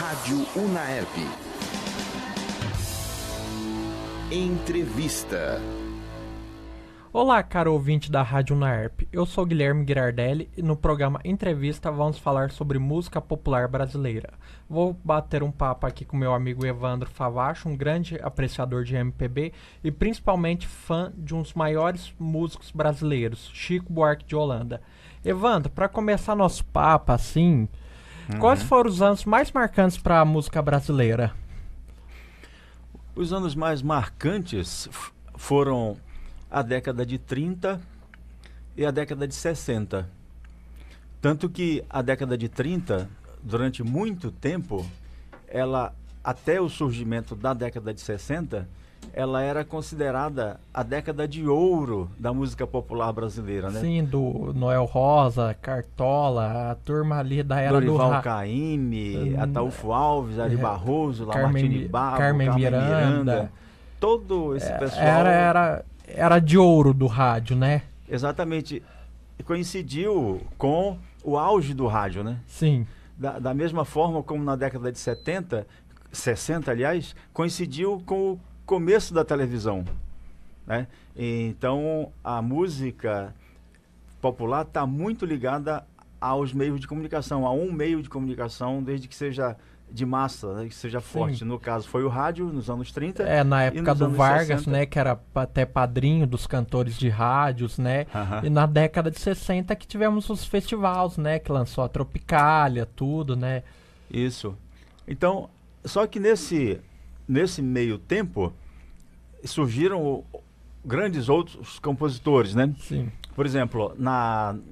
Rádio Unaerp. Entrevista. Olá, caro ouvinte da Rádio Unaerp. Eu sou Guilherme Girardelli e no programa Entrevista vamos falar sobre música popular brasileira. Vou bater um papo aqui com meu amigo Evandro Favacho, um grande apreciador de MPB e principalmente fã de um dos maiores músicos brasileiros, Chico Buarque de Holanda. Evandro, para começar nosso papo assim, quais foram os anos mais marcantes para a música brasileira? Os anos mais marcantes foram a década de 30 e a década de 60. Tanto que a década de 30, durante muito tempo, ela, até o surgimento da década de 60, ela era considerada a década de ouro da música popular brasileira, né? Sim, do Noel Rosa, Cartola, a turma ali da era Dorival Caymmi, Ataúfo Alves, Ari Barroso, Lamartine Babo, Carmen Miranda. Todo esse pessoal... Era de ouro do rádio, né? Exatamente. Coincidiu com o auge do rádio, né? Sim. Da mesma forma como na década de 70, 60, aliás, coincidiu com o começo da televisão, né? Então, a música popular está muito ligada aos meios de comunicação, a um meio de comunicação, desde que seja de massa, né, que seja forte. Sim. No caso, foi o rádio nos anos 30. Na época do Vargas, 60. Né, que era até padrinho dos cantores de rádios, né? E na década de 60 que tivemos os festivais, né, que lançou a Tropicália, tudo, né? Isso. Então, só que nesse meio tempo surgiram grandes outros compositores, né? Sim. Por exemplo,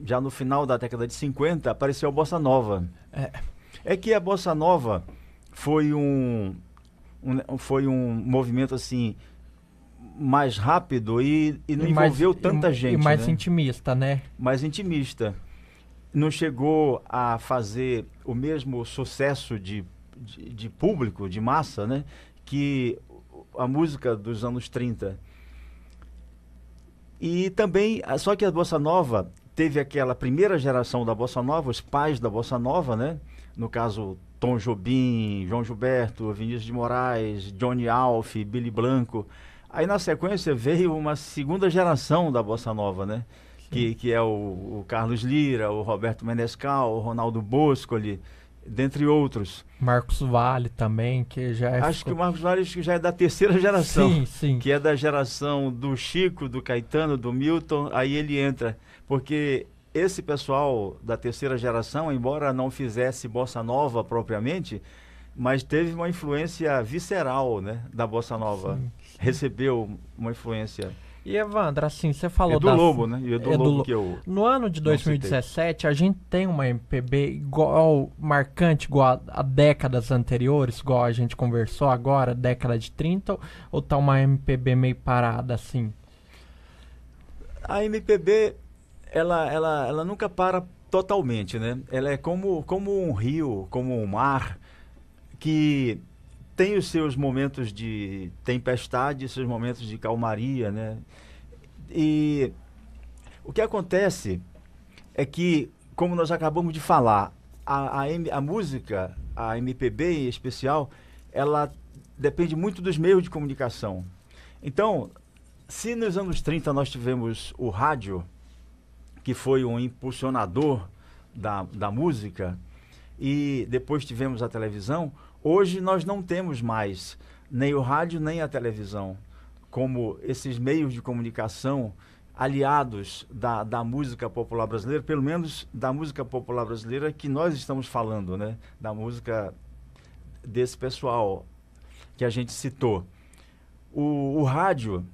já no final da década de 50 apareceu a Bossa Nova. É que a Bossa Nova foi um movimento assim mais rápido e não envolveu tanta gente. E mais intimista, né? Mais intimista. Não chegou a fazer o mesmo sucesso de público, de massa, né, que a música dos anos 30. E também, só que a Bossa Nova teve aquela primeira geração da Bossa Nova, os pais da Bossa Nova, né? No caso, Tom Jobim, João Gilberto, Vinícius de Moraes, Johnny Alf, Billy Blanco. Aí na sequência veio uma segunda geração da Bossa Nova, né? Que é o Carlos Lira, o Roberto Menescal, o Ronaldo Boscoli, dentre outros. Marcos Valle também, que já é... Acho que o Marcos Valle já é da terceira geração. Sim, sim. Que é da geração do Chico, do Caetano, do Milton, aí ele entra. Porque esse pessoal da terceira geração, embora não fizesse Bossa Nova propriamente, mas teve uma influência visceral, né, da Bossa Nova. Sim. Recebeu uma influência... E Evandro, assim, você falou Edu Lobo, né? Lobo que eu no ano de 2017, a gente tem uma MPB marcante, igual a décadas anteriores, igual a gente conversou agora, década de 30, ou tá uma MPB meio parada, assim? A MPB, ela nunca para totalmente, né? Ela é como um rio, como um mar, que tem os seus momentos de tempestade, seus momentos de calmaria, né? E o que acontece é que, como nós acabamos de falar, a música, a MPB em especial, ela depende muito dos meios de comunicação. Então, se nos anos 30 nós tivemos o rádio, que foi um impulsionador da música, e depois tivemos a televisão, hoje nós não temos mais nem o rádio nem a televisão como esses meios de comunicação aliados da música popular brasileira, pelo menos da música popular brasileira que nós estamos falando, né? Da música desse pessoal que a gente citou. O rádio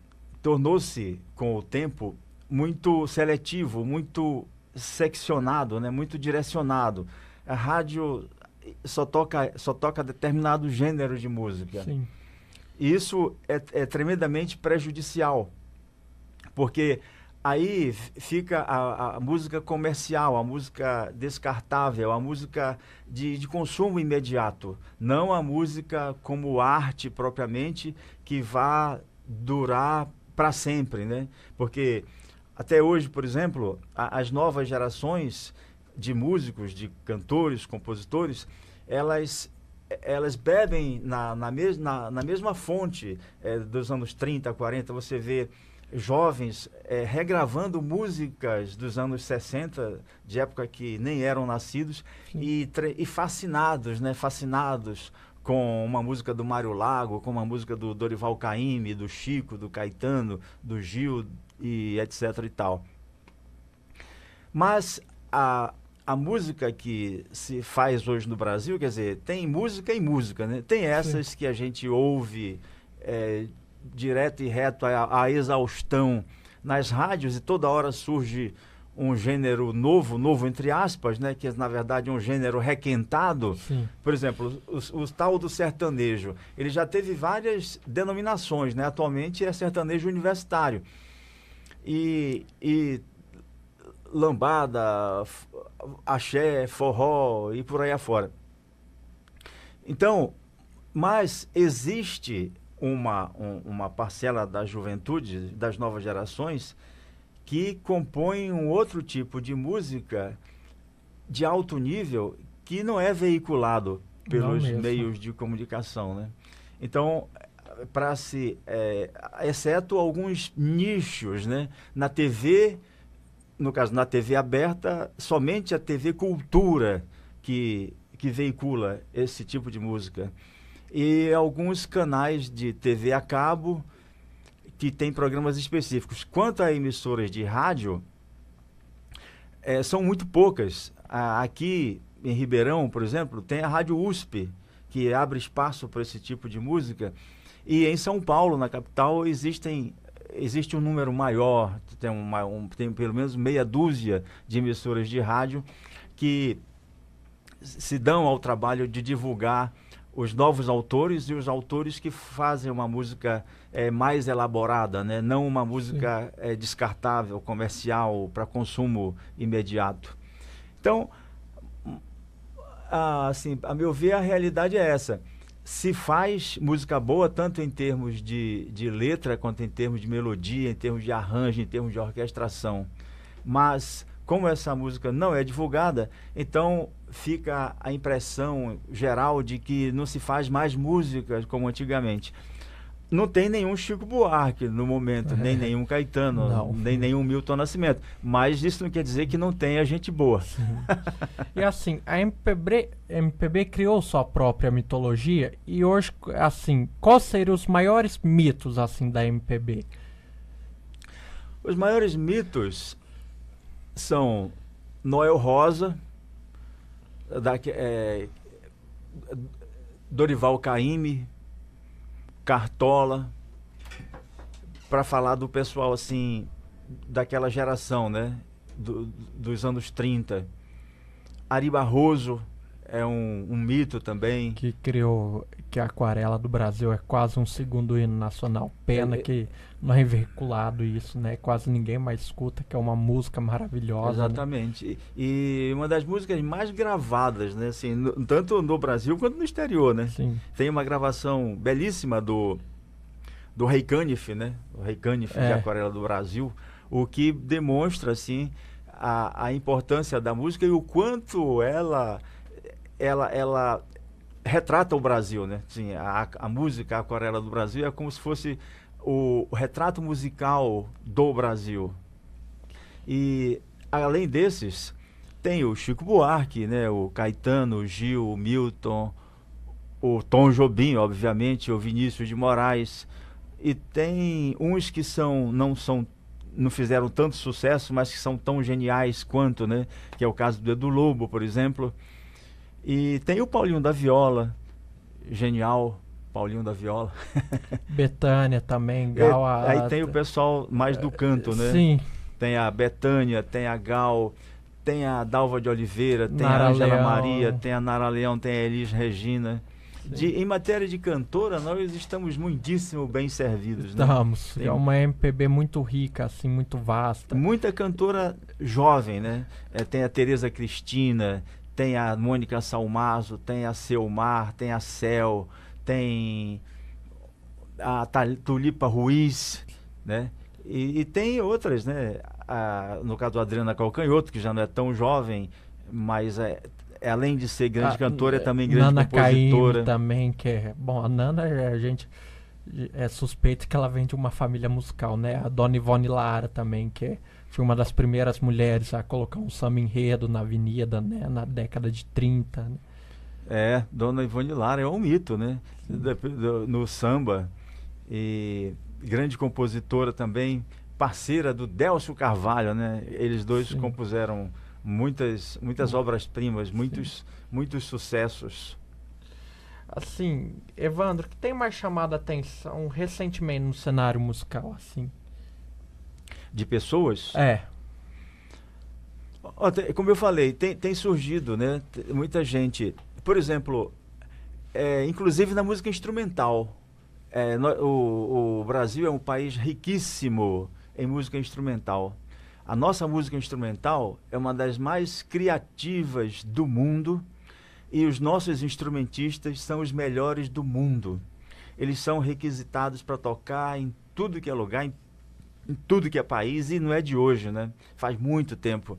tornou-se, com o tempo, muito seletivo, muito seccionado, né? Muito direcionado. A rádio só toca determinado gênero de música. Sim. Isso é tremendamente prejudicial, porque aí fica a música comercial, a música descartável, a música de consumo imediato, não a música como arte propriamente que vá durar para sempre, né? Porque até hoje, por exemplo, as novas gerações de músicos, de cantores, compositores, elas elas bebem na mesma fonte dos anos 30, 40. Você vê jovens regravando músicas dos anos 60, de época que nem eram nascidos, e fascinados, né? Fascinados com uma música do Mário Lago, com uma música do Dorival Caymmi, do Chico, do Caetano, do Gil, e etc e tal. Mas a música que se faz hoje no Brasil, quer dizer, tem música e música, né? Tem essas Sim. que a gente ouve direto e reto a exaustão nas rádios, e toda hora surge um gênero novo entre aspas, né? Que na verdade é um gênero requentado. Sim. Por exemplo, o tal do sertanejo, ele já teve várias denominações, né? Atualmente é sertanejo universitário. E lambada, axé, forró e por aí afora. Então, mas existe uma parcela da juventude, das novas gerações, que compõe um outro tipo de música de alto nível que não é veiculado pelos meios de comunicação, né? Então, exceto alguns nichos, né? Na TV, no caso, na TV aberta, somente a TV Cultura que veicula esse tipo de música. E alguns canais de TV a cabo que têm programas específicos. Quanto a emissoras de rádio, são muito poucas. Aqui em Ribeirão, por exemplo, tem a Rádio USP, que abre espaço para esse tipo de música. E em São Paulo, na capital, existe um número maior, tem pelo menos meia dúzia de emissoras de rádio que se dão ao trabalho de divulgar os novos autores e os autores que fazem uma música mais elaborada, né? Não uma música descartável, comercial, para consumo imediato. Então, assim, a meu ver, a realidade é essa. Se faz música boa, tanto em termos de letra, quanto em termos de melodia, em termos de arranjo, em termos de orquestração. Mas, como essa música não é divulgada, então fica a impressão geral de que não se faz mais música como antigamente. Não tem nenhum Chico Buarque no momento, nem nenhum Caetano, nem nenhum Milton Nascimento. Mas isso não quer dizer que não tenha gente boa. E assim, a MPB criou sua própria mitologia, e hoje, assim, quais seriam os maiores mitos assim da MPB? Os maiores mitos são Noel Rosa, Dorival Caymmi, Cartola, para falar do pessoal assim daquela geração, né, dos anos 30. Ari Barroso é um mito também. Que criou que a Aquarela do Brasil é quase um segundo hino nacional. Pena que não é veiculado isso, né? Quase ninguém mais escuta, que é uma música maravilhosa. Exatamente. Né? E uma das músicas mais gravadas, né? Assim, tanto no Brasil quanto no exterior, né? Sim. Tem uma gravação belíssima do Rei Caniff, né? O Rei Caniff de Aquarela do Brasil, o que demonstra, assim, a importância da música e o quanto ela retrata o Brasil, né? Assim, a música, a Aquarela do Brasil, é como se fosse o retrato musical do Brasil. E, além desses, tem o Chico Buarque, né? O Caetano, o Gil, o Milton, o Tom Jobim, obviamente, o Vinícius de Moraes. E tem uns que não fizeram tanto sucesso, mas que são tão geniais quanto, né? Que é o caso do Edu Lobo, por exemplo. E tem o Paulinho da Viola, genial, Paulinho da Viola. Bethânia também, Gal. Aí tem o pessoal mais do canto, né? Sim. Tem a Bethânia, tem a Gal, tem a Dalva de Oliveira, tem Nara a Ângela Leão. Maria, tem a Nara Leão, tem a Elis Regina. Em matéria de cantora, nós estamos muitíssimo bem servidos, né? Estamos. É uma MPB muito rica, assim, muito vasta. Muita cantora jovem, né? Tem a Tereza Cristina, tem a Mônica Salmazo, tem a Selmar, tem a Cel, tem a Tulipa Ruiz, né? E tem outras, né? No caso do Adriana Calcanhoto, que já não é tão jovem, mas além de ser grande cantora, é também grande Nana compositora. Caymmi também, que é... Bom, a Nana, a gente é suspeito que ela vem de uma família musical, né? A Dona Ivone Lara também, foi uma das primeiras mulheres a colocar um samba enredo na avenida, né? Na década de 30, né? Dona Ivone Lara é um mito, né? No samba. E grande compositora também, parceira do Délcio Carvalho, né? Eles dois Sim. compuseram muitas obras-primas, muitos sucessos. Assim, Evandro, o que tem mais chamado a atenção recentemente no cenário musical, assim? De pessoas? Como eu falei, tem surgido, né? Muita gente, por exemplo, inclusive na música instrumental. O Brasil é um país riquíssimo em música instrumental. A nossa música instrumental é uma das mais criativas do mundo e os nossos instrumentistas são os melhores do mundo. Eles são requisitados para tocar em tudo que é lugar, em tudo que é país, e não é de hoje, né? Faz muito tempo.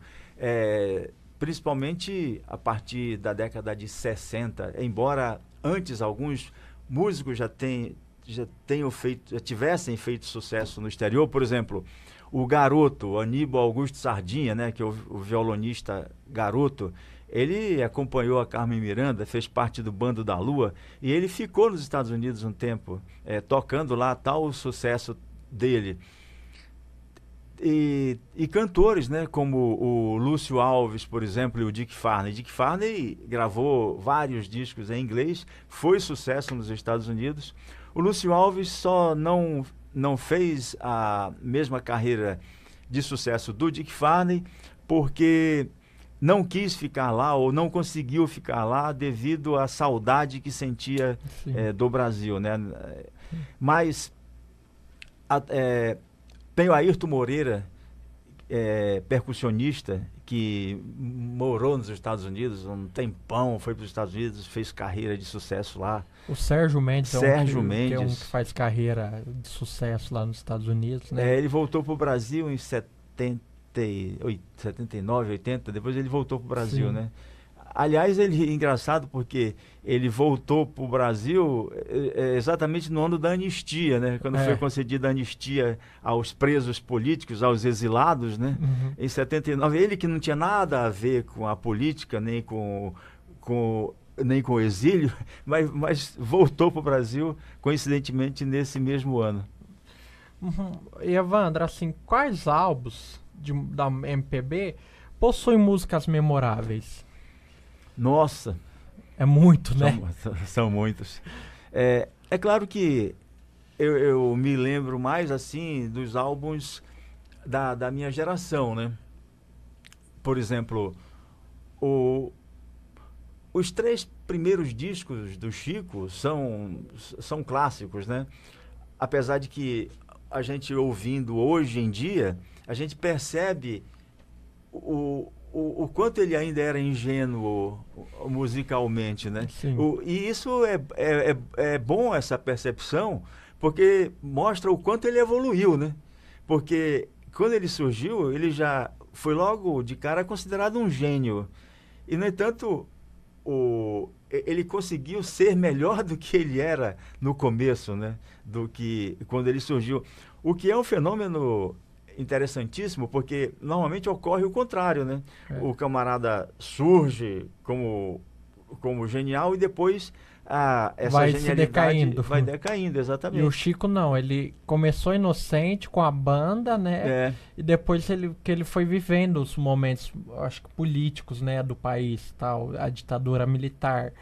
Principalmente a partir da década de 60, embora antes alguns músicos já tivessem feito sucesso no exterior. Por exemplo, o Garoto, Aníbal Augusto Sardinha, né, que é o violonista Garoto, ele acompanhou a Carmen Miranda, fez parte do Bando da Lua, e ele ficou nos Estados Unidos um tempo, tocando lá, tal o sucesso dele. E cantores, né, como o Lúcio Alves, por exemplo, e o Dick Farney. Dick Farney gravou vários discos em inglês, foi sucesso nos Estados Unidos. O Lúcio Alves só não fez a mesma carreira de sucesso do Dick Farney porque não quis ficar lá ou não conseguiu ficar lá devido à saudade que sentia do Brasil, né? Mas tem o Airton Moreira, percussionista, que morou nos Estados Unidos um tempão, foi para os Estados Unidos, fez carreira de sucesso lá. O Sérgio Mendes que é um que faz carreira de sucesso lá nos Estados Unidos, né? Ele voltou para o Brasil em 79, 80, depois ele voltou para o Brasil, né? Aliás, ele é engraçado porque ele voltou para o Brasil exatamente no ano da anistia, né? Quando foi concedida a anistia aos presos políticos, aos exilados, né? Uhum. Em 79, ele que não tinha nada a ver com a política, nem com o exílio, mas voltou para o Brasil, coincidentemente, nesse mesmo ano. Uhum. E, Evandro, assim, quais álbuns da MPB possuem músicas memoráveis? Nossa! É muito, né? São muitos. É claro que eu me lembro mais, assim, dos álbuns da minha geração, né? Por exemplo, os 3 primeiros discos do Chico são clássicos, né? Apesar de que a gente ouvindo hoje em dia, a gente percebe o quanto ele ainda era ingênuo musicalmente, né? E isso é bom, essa percepção, porque mostra o quanto ele evoluiu, né? Porque quando ele surgiu, ele já foi logo de cara considerado um gênio. E, no entanto, ele conseguiu ser melhor do que ele era no começo, né? Do que quando ele surgiu. O que é um fenômeno interessantíssimo, porque normalmente ocorre o contrário, né? O camarada surge como genial e depois essa vai genialidade vai decaindo, exatamente. E o Chico não, ele começou inocente com a banda, né? E depois que ele foi vivendo os momentos, acho que políticos, né, do país, tal, a ditadura militar,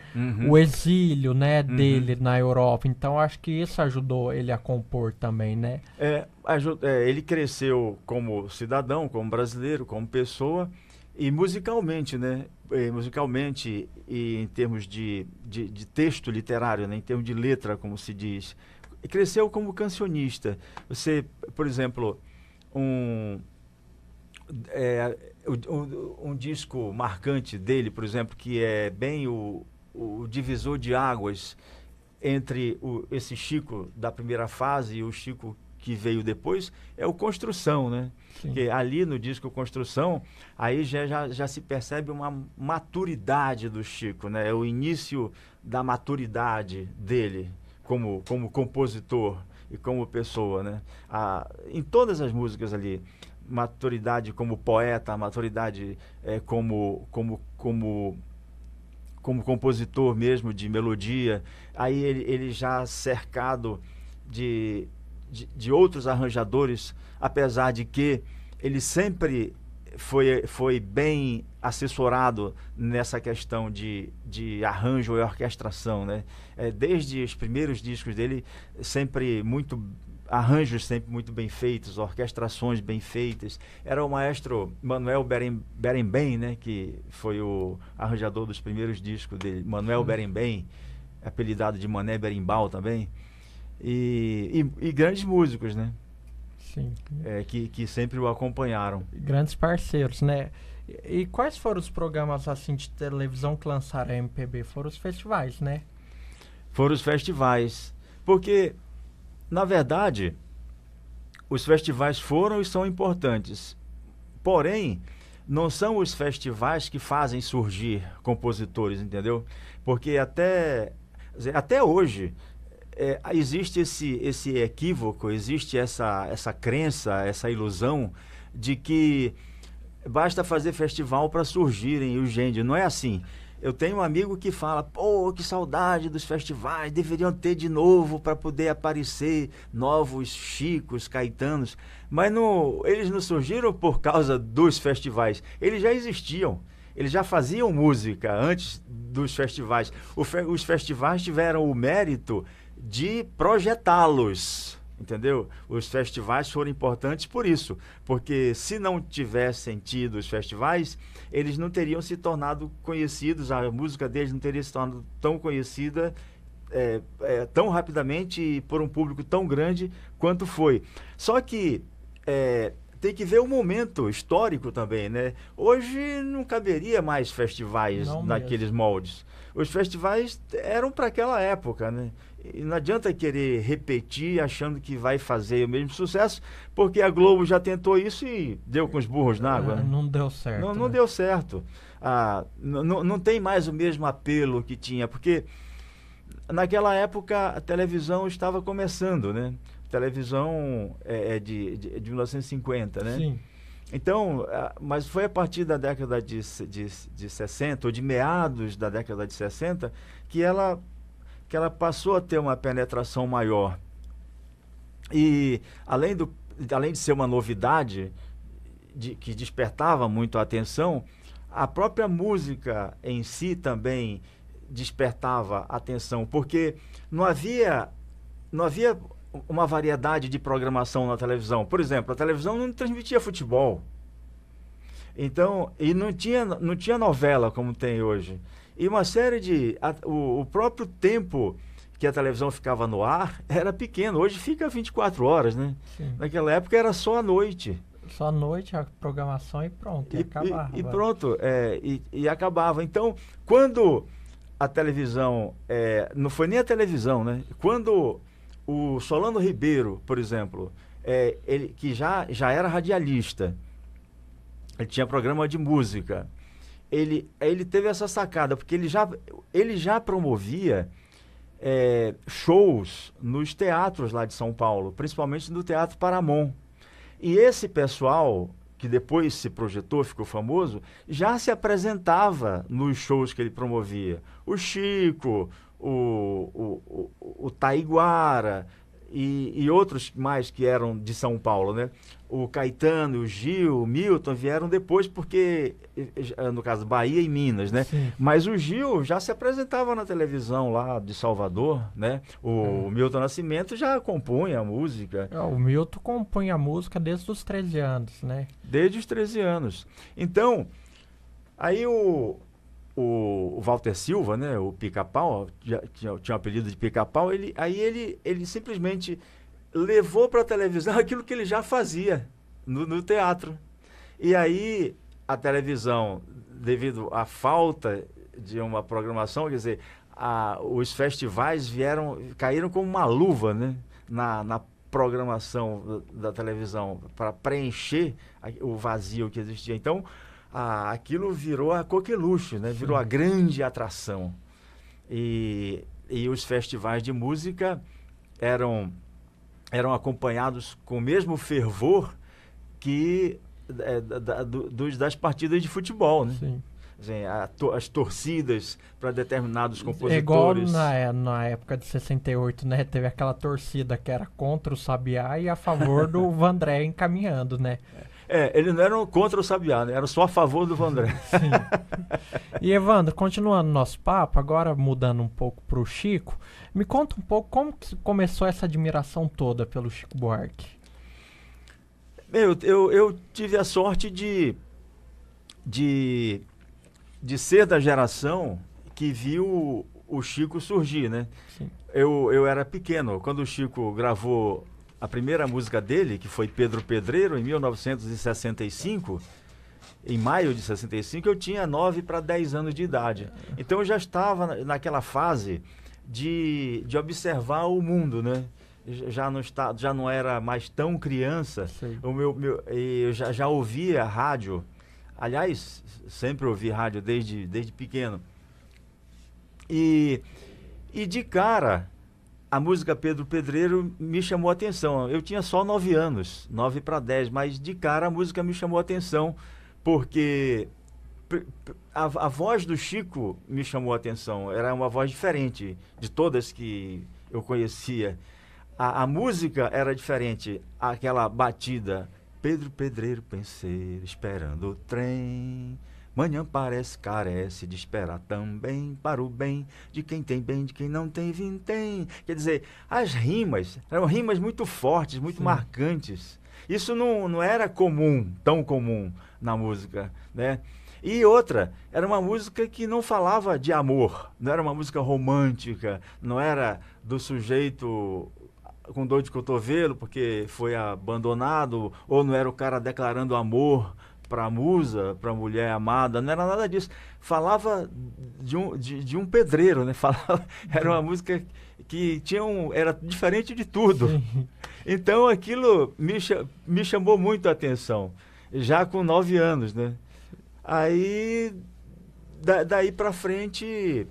o exílio, né, dele na Europa. Então acho que isso ajudou ele a compor também, né? Ele cresceu como cidadão, como brasileiro, como pessoa. E musicalmente, né? Musicalmente e em termos de texto literário, né? Em termos de letra, como se diz. Cresceu como cancionista. Você, por exemplo, um disco marcante dele, por exemplo, que é bem o divisor de águas entre esse Chico da primeira fase e o Chico que veio depois é o Construção, né? Sim. Porque ali no disco Construção, aí já se percebe uma maturidade do Chico, né? É o início da maturidade dele como compositor e como pessoa, né? Em todas as músicas ali, maturidade como poeta, maturidade como compositor mesmo de melodia, aí ele já cercado de outros arranjadores, apesar de que ele sempre foi bem assessorado nessa questão de arranjo e orquestração, né? Desde os primeiros discos dele, arranjos sempre muito bem feitos, orquestrações bem feitas. Era o maestro Manuel Berenben, né, que foi o arranjador dos primeiros discos dele. Manuel Berenben, apelidado de Mané Berimbau também. E grandes músicos, né? Sim. Que sempre o acompanharam. Grandes parceiros, né? E quais foram os programas assim de televisão que lançaram a MPB? Foram os festivais, né? Foram os festivais. Porque, na verdade, os festivais foram e são importantes. Porém, não são os festivais que fazem surgir compositores, entendeu? Porque até hoje existe esse equívoco, existe essa crença, essa ilusão de que basta fazer festival para surgirem os gênios. Não é assim. Eu tenho um amigo que fala, pô, que saudade dos festivais, deveriam ter de novo para poder aparecer novos Chicos, Caetanos. Mas eles não surgiram por causa dos festivais, eles já existiam. Eles já faziam música antes dos festivais. Os festivais tiveram o mérito de projetá-los, entendeu? Os festivais foram importantes por isso, porque se não tivessem tido os festivais, eles não teriam se tornado conhecidos, a música deles não teria se tornado tão conhecida tão rapidamente e por um público tão grande quanto foi. Só que tem que ver o momento histórico também, né? Hoje não caberia mais festivais naqueles moldes. Os festivais eram para aquela época, né? E não adianta querer repetir achando que vai fazer o mesmo sucesso, porque a Globo já tentou isso e deu com os burros na água. Né? Não deu certo. Não deu certo. Não tem mais o mesmo apelo que tinha, porque naquela época a televisão estava começando, né? A televisão de 1950, né? Sim. Então, mas foi a partir da década de 60, ou de meados da década de 60, que ela passou a ter uma penetração maior. E além de ser uma novidade que despertava muito a atenção, a própria música em si também despertava atenção, porque não havia uma variedade de programação na televisão. Por exemplo, a televisão não transmitia futebol. Então, e não tinha novela como tem hoje. E uma série o próprio tempo que a televisão ficava no ar era pequeno. Hoje fica 24 horas, né? Sim. Naquela época era só à noite. Só à noite a programação e pronto, e acabava. E pronto, e acabava. Então, quando a televisão... não foi nem a televisão, né? Quando o Solano Ribeiro, por exemplo, ele que já era radialista, ele tinha programa de música, ele teve essa sacada, porque ele já promovia shows nos teatros lá de São Paulo, principalmente no Teatro Paramount. E esse pessoal, que depois se projetou, ficou famoso, já se apresentava nos shows que ele promovia. O Chico, o Taiguara e outros mais que eram de São Paulo, né? O Caetano, o Gil, o Milton vieram depois porque, no caso, Bahia e Minas, né? Sim. Mas o Gil já se apresentava na televisão lá de Salvador, né? O Milton Nascimento já compunha a música. O Milton compõe a música desde os 13 anos, né? Desde os 13 anos. Então, aí o Walter Silva, né, o Pica-Pau, tinha um apelido de Pica-Pau, ele simplesmente levou para a televisão aquilo que ele já fazia no teatro. E aí a televisão, devido à falta de uma programação, quer dizer, os festivais caíram como uma luva, né, programação da televisão para preencher o vazio que existia. Então, aquilo virou a coqueluche, né? Virou a grande atração. E os festivais de música eram acompanhados com o mesmo fervor que das partidas de futebol, né? Sim. Assim, as torcidas para determinados compositores. É igual na época de 68, né? Teve aquela torcida que era contra o Sabiá e a favor do Vandré encaminhando, né? Eles não eram contra o Sabiá, né? Eram só a favor do Vandré. Sim. E Evandro, continuando nosso papo, agora mudando um pouco para o Chico, me conta um pouco como que começou essa admiração toda pelo Chico Buarque. Eu tive a sorte de ser da geração que viu o Chico surgir, né? Sim. Eu era pequeno quando o Chico gravou a primeira música dele, que foi Pedro Pedreiro, em 1965. Em maio de 65, eu tinha 9 para 10 anos de idade. Então eu já estava naquela fase de observar o mundo, né? Já não era mais tão criança. Eu já ouvia rádio. Aliás, sempre ouvi rádio desde pequeno. E de cara, a música Pedro Pedreiro me chamou a atenção. Eu tinha só 9 anos, 9 para 10, mas de cara a música me chamou a atenção, porque a voz do Chico me chamou a atenção. Era uma voz diferente de todas que eu conhecia. A música era diferente, aquela batida... Pedro Pedreiro penseiro, esperando o trem. Manhã carece de esperar também para o bem de quem tem bem, de quem não tem, vintém. Quer dizer, as rimas eram rimas muito fortes, muito marcantes. Isso não era tão comum na música, né? E outra, era uma música que não falava de amor, não era uma música romântica, não era do sujeito com dor de cotovelo porque foi abandonado, ou não era o cara declarando amor para a musa, para a mulher amada, não era nada disso. Falava de um pedreiro, né? Era uma música que era diferente de tudo. Sim. Então aquilo me chamou muito a atenção, já com 9 anos, né? Aí, daí para frente...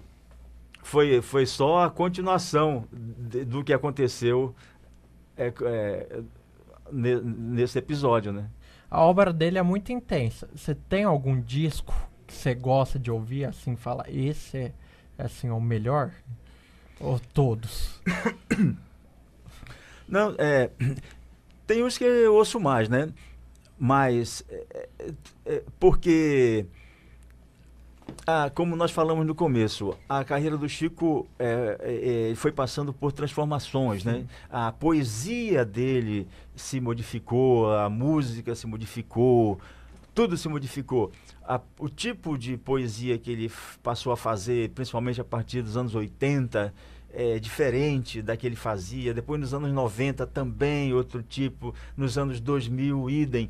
Foi só a continuação do que aconteceu nesse episódio, né? A obra dele é muito intensa. Você tem algum disco que você gosta de ouvir, assim, fala, esse é assim, o melhor? Ou todos? Não, tem uns que eu ouço mais, né? Mas, porque... como nós falamos no começo, a carreira do Chico foi passando por transformações, né? A poesia dele se modificou, a música se modificou, tudo se modificou. O tipo de poesia que ele passou a fazer, principalmente a partir dos anos 80, é diferente da que ele fazia. Depois, nos anos 90, também outro tipo. Nos anos 2000, idem.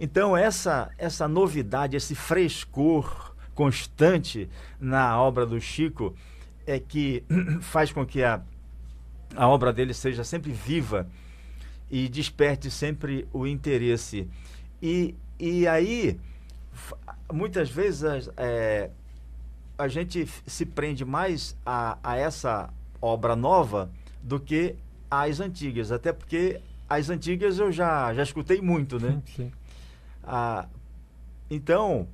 Então, essa novidade, esse frescor constante na obra do Chico é que faz com que a obra dele seja sempre viva e desperte sempre o interesse. E aí, muitas vezes, a gente se prende mais a essa obra nova do que às antigas, até porque as antigas eu já escutei muito, né? Sim. Então,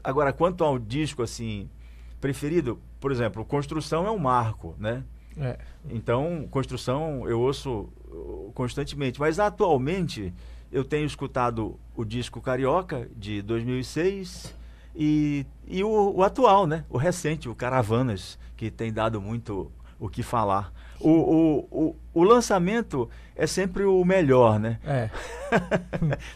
agora, quanto ao disco, assim, preferido, por exemplo, Construção é um marco, né? Então, Construção eu ouço constantemente, mas atualmente eu tenho escutado o disco Carioca, de 2006, e o atual, né? O recente, o Caravanas, que tem dado muito o que falar. O lançamento é sempre o melhor, né?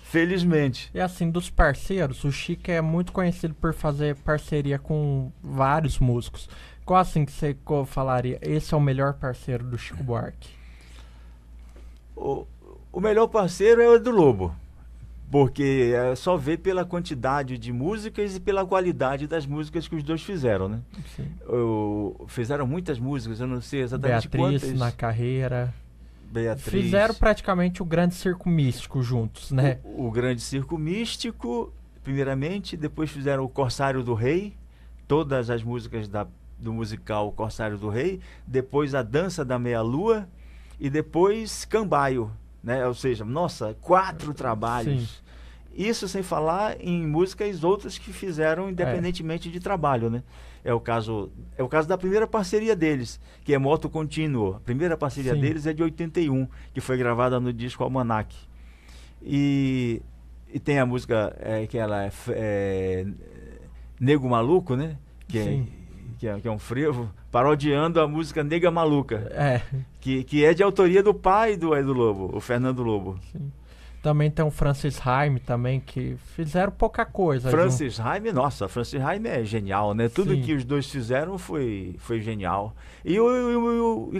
Felizmente. E assim, dos parceiros, o Chico é muito conhecido por fazer parceria com vários músicos. Qual assim que você falaria? Esse é o melhor parceiro do Chico Buarque? O melhor parceiro é o Edu Lobo, porque só vê pela quantidade de músicas e pela qualidade das músicas que os dois fizeram, né? Sim. Fizeram muitas músicas, eu não sei exatamente Beatriz quantas. na carreira. Beatriz. Fizeram praticamente o Grande Circo Místico juntos, né? O Grande Circo Místico, primeiramente, depois fizeram o Corsário do Rei, todas as músicas do musical Corsário do Rei, depois a Dança da Meia-Lua e depois Cambaio, né? Ou seja, nossa, 4 trabalhos. Sim. Isso sem falar em músicas outras que fizeram independentemente de trabalho, né? É o caso da primeira parceria deles, que é Moto Contínuo. A primeira parceria Sim. deles é de 81, que foi gravada no disco Almanac. E tem a música que ela é Nego Maluco, né? Sim. Que é um frevo, parodiando a música Nega Maluca, É. que é de autoria do pai do Edu Lobo, o Fernando Lobo. Sim. Também tem o Francis Haim também, que fizeram pouca coisa. Francis Haim, nossa, Francis Haim é genial, né? Tudo Sim. que os dois fizeram foi genial. E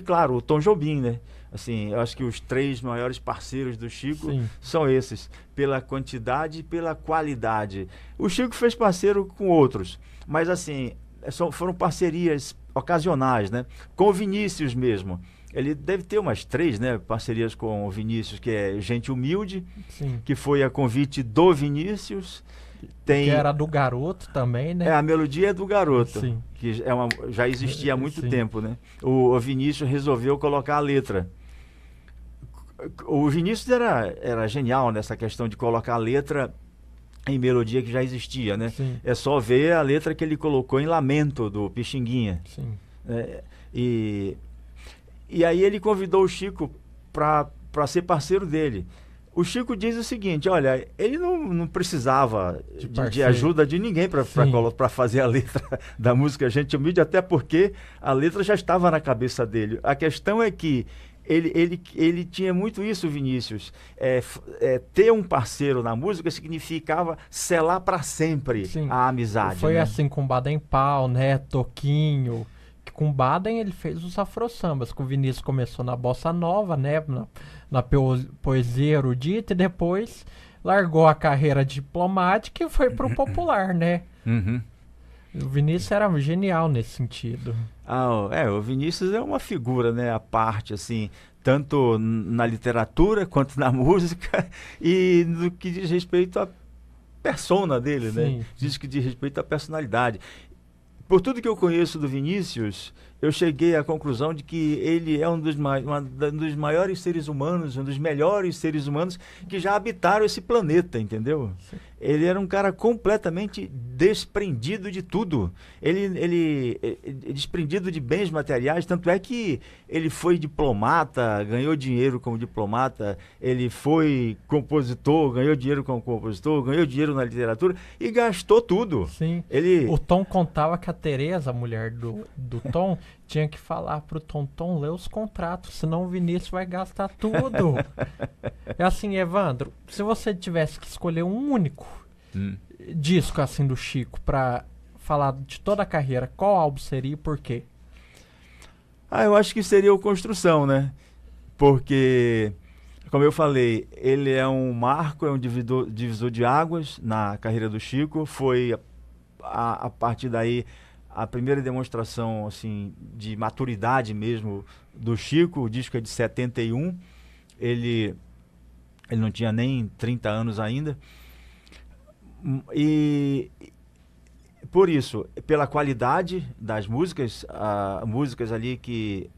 claro, o Tom Jobim, né? Assim, eu acho que os 3 maiores parceiros do Chico Sim. são esses, pela quantidade e pela qualidade. O Chico fez parceiro com outros, mas assim, foram parcerias ocasionais, né? Com o Vinícius mesmo. Ele deve ter umas 3, né, parcerias com o Vinícius, que é Gente Humilde, Sim. que foi a convite do Vinícius. Tem, Que era do Garoto também, né? a melodia é do Garoto, Sim. que já existia há muito Sim. tempo, né? O Vinícius resolveu colocar a letra. O Vinícius era genial nessa questão de colocar a letra em melodia que já existia, né? Sim. É só ver a letra que ele colocou em Lamento, do Pixinguinha. Sim. E aí ele convidou o Chico para ser parceiro dele. O Chico diz o seguinte, olha, ele não precisava de ajuda de ninguém para fazer a letra da música Gente Humilde, até porque a letra já estava na cabeça dele. A questão é que ele tinha muito isso, Vinícius. Ter um parceiro na música significava selar para sempre Sim. a amizade. Foi né? assim com Baden Powell, né? Toquinho. Que com Baden ele fez os afro-sambas. Com o Vinícius começou na bossa nova, né? Na poesia erudita, e depois largou a carreira diplomática e foi pro popular, né? Uhum. O Vinícius era genial nesse sentido. O Vinícius é uma figura, né, à parte, assim, tanto na literatura quanto na música e no que diz respeito à persona dele, Sim. né? Diz que diz respeito à personalidade. Por tudo que eu conheço do Vinícius, eu cheguei à conclusão de que ele é um dos maiores seres humanos, um dos melhores seres humanos que já habitaram esse planeta, entendeu? Sim. Ele era um cara completamente desprendido de tudo. Ele desprendido de bens materiais, tanto é que ele foi diplomata, ganhou dinheiro como diplomata, ele foi compositor, ganhou dinheiro como compositor, ganhou dinheiro na literatura e gastou tudo. Sim. Ele... O Tom contava que a Tereza, a mulher do Tom, tinha que falar pro Tom ler os contratos, senão o Vinícius vai gastar tudo. É assim, Evandro, se você tivesse que escolher um único disco assim do Chico pra falar de toda a carreira, qual álbum seria e por quê? Eu acho que seria o Construção, né? Porque, como eu falei, ele é um marco, é um divisor de águas na carreira do Chico. Foi a partir daí a primeira demonstração assim, de maturidade mesmo do Chico. O disco é de 71, ele não tinha nem 30 anos ainda. E por isso, pela qualidade das músicas, músicas ali que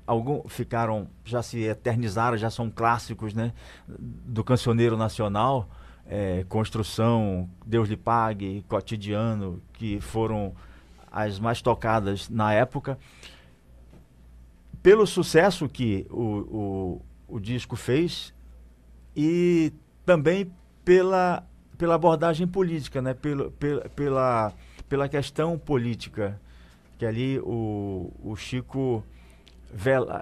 ficaram, já se eternizaram, já são clássicos, né, do cancioneiro nacional, Construção, Deus lhe pague, Cotidiano, que foram as mais tocadas na época. Pelo sucesso que o disco fez e também pela abordagem política, né, pela questão política, que ali o Chico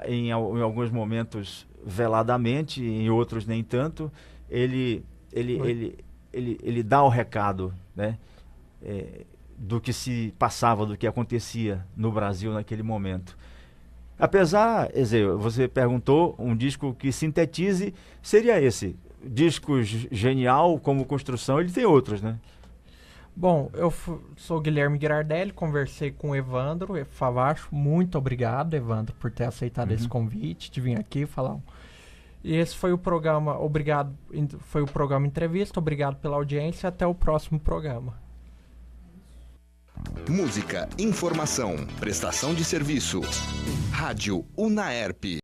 em alguns momentos veladamente, em outros nem tanto, ele dá o recado, né, do que se passava, do que acontecia no Brasil naquele momento. Apesar, você perguntou, um disco que sintetize, seria esse. Disco genial como Construção, ele tem outros, né? Bom, eu sou Guilherme Girardelli, conversei com o Evandro Favacho. Muito obrigado, Evandro, por ter aceitado esse convite, de vir aqui falar E esse foi o programa, foi o programa Entrevista. Obrigado pela audiência. Até o próximo programa. Música, informação, prestação de serviço. Rádio UNAERP.